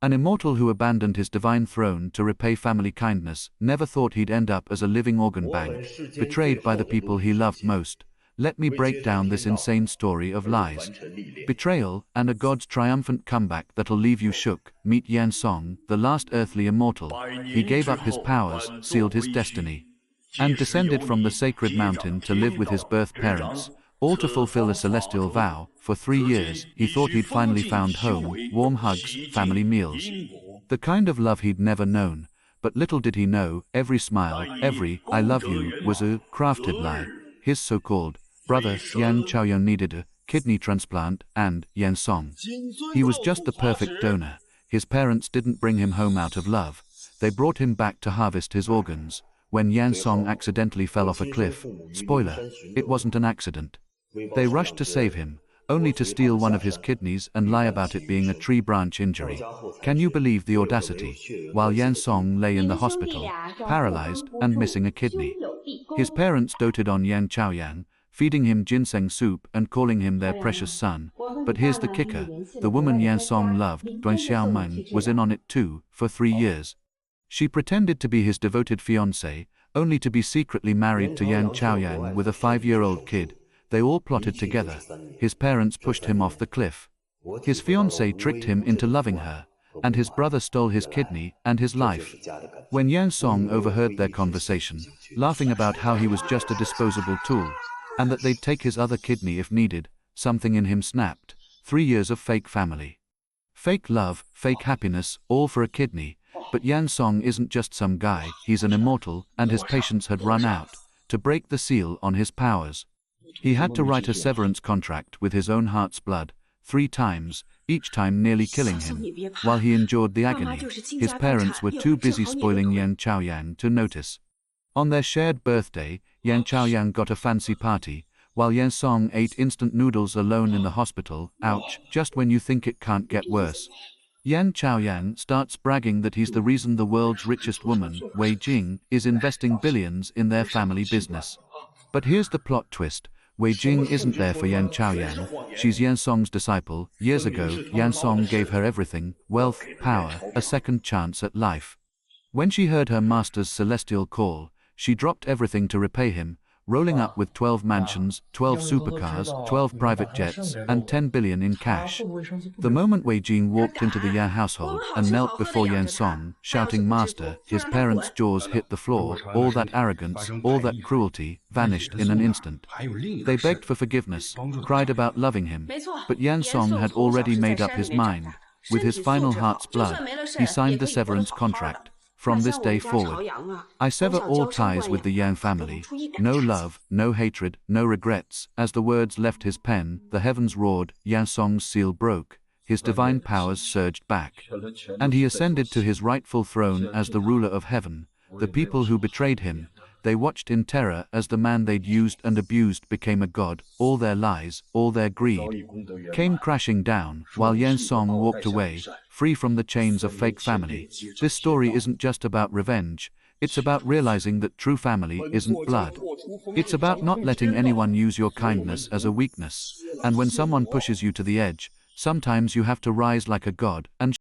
An immortal who abandoned his divine throne to repay family kindness never thought he'd end up as a living organ bank, betrayed by the people he loved most. Let me break down this insane story of lies, betrayal, and a god's triumphant comeback that'll leave you shook. Meet Yan Song, the last earthly immortal. He gave up his powers, sealed his destiny, and descended from the sacred mountain to live with his birth parents, all to fulfill a celestial vow. For 3 years, he thought he'd finally found home, warm hugs, family meals, the kind of love he'd never known. But little did he know, every smile, every "I love you" was a crafted lie. His so-called brother, Yan Chaoyang, needed a kidney transplant, and Yan Song, he was just the perfect donor. His parents didn't bring him home out of love. They brought him back to harvest his organs. When Yan Song accidentally fell off a cliff, spoiler, it wasn't an accident. They rushed to save him, only to steal one of his kidneys and lie about it being a tree branch injury. Can you believe the audacity? While Yan Song lay in the hospital, paralyzed and missing a kidney, his parents doted on Yan Chaoyang, feeding him ginseng soup and calling him their precious son. But here's the kicker: the woman Yan Song loved, Duan Xiaomeng, was in on it too. For 3 years, she pretended to be his devoted fiancée, only to be secretly married to Yan Chaoyang with a 5-year-old kid. They all plotted together. His parents pushed him off the cliff. His fiancée tricked him into loving her, and his brother stole his kidney and his life. When Yan Song overheard their conversation, laughing about how he was just a disposable tool, and that they'd take his other kidney if needed, something in him snapped. 3 years of fake family, fake love, fake happiness, all for a kidney. But Yan Song isn't just some guy, he's an immortal, and his patience had run out. To break the seal on his powers, he had to write a severance contract with his own heart's blood, 3 times, each time nearly killing him. While he endured the agony, his parents were too busy spoiling Yan Chaoyang to notice. On their shared birthday, Yan Chaoyang got a fancy party, while Yan Song ate instant noodles alone in the hospital. Ouch, just when you think it can't get worse, Yan Chaoyang starts bragging that he's the reason the world's richest woman, Wei Jing, is investing billions in their family business. But here's the plot twist: Wei Jing isn't there for Yan Chaoyang. She's Yan Song's disciple. Years ago, Yan Song gave her everything: wealth, power, a second chance at life. When she heard her master's celestial call, she dropped everything to repay him, rolling up with 12 mansions, 12 supercars, 12 private jets, and 10 billion in cash. The moment Wei Jing walked into the Yan household and knelt before Yan Song, shouting "Master," his parents' jaws hit the floor. All that arrogance, all that cruelty, vanished in an instant. They begged for forgiveness, cried about loving him, but Yan Song had already made up his mind. With his final heart's blood, he signed the severance contract. From this day forward, I sever all ties with the Yan family. No love, no hatred, no regrets. As the words left his pen, the heavens roared, Yan Song's seal broke, his divine powers surged back, and he ascended to his rightful throne as the ruler of heaven. The people who betrayed him, they watched in terror as the man they'd used and abused became a god. All their lies, all their greed, came crashing down, while Yan Song walked away, free from the chains of fake family. This story isn't just about revenge, it's about realizing that true family isn't blood. It's about not letting anyone use your kindness as a weakness. And when someone pushes you to the edge, sometimes you have to rise like a god and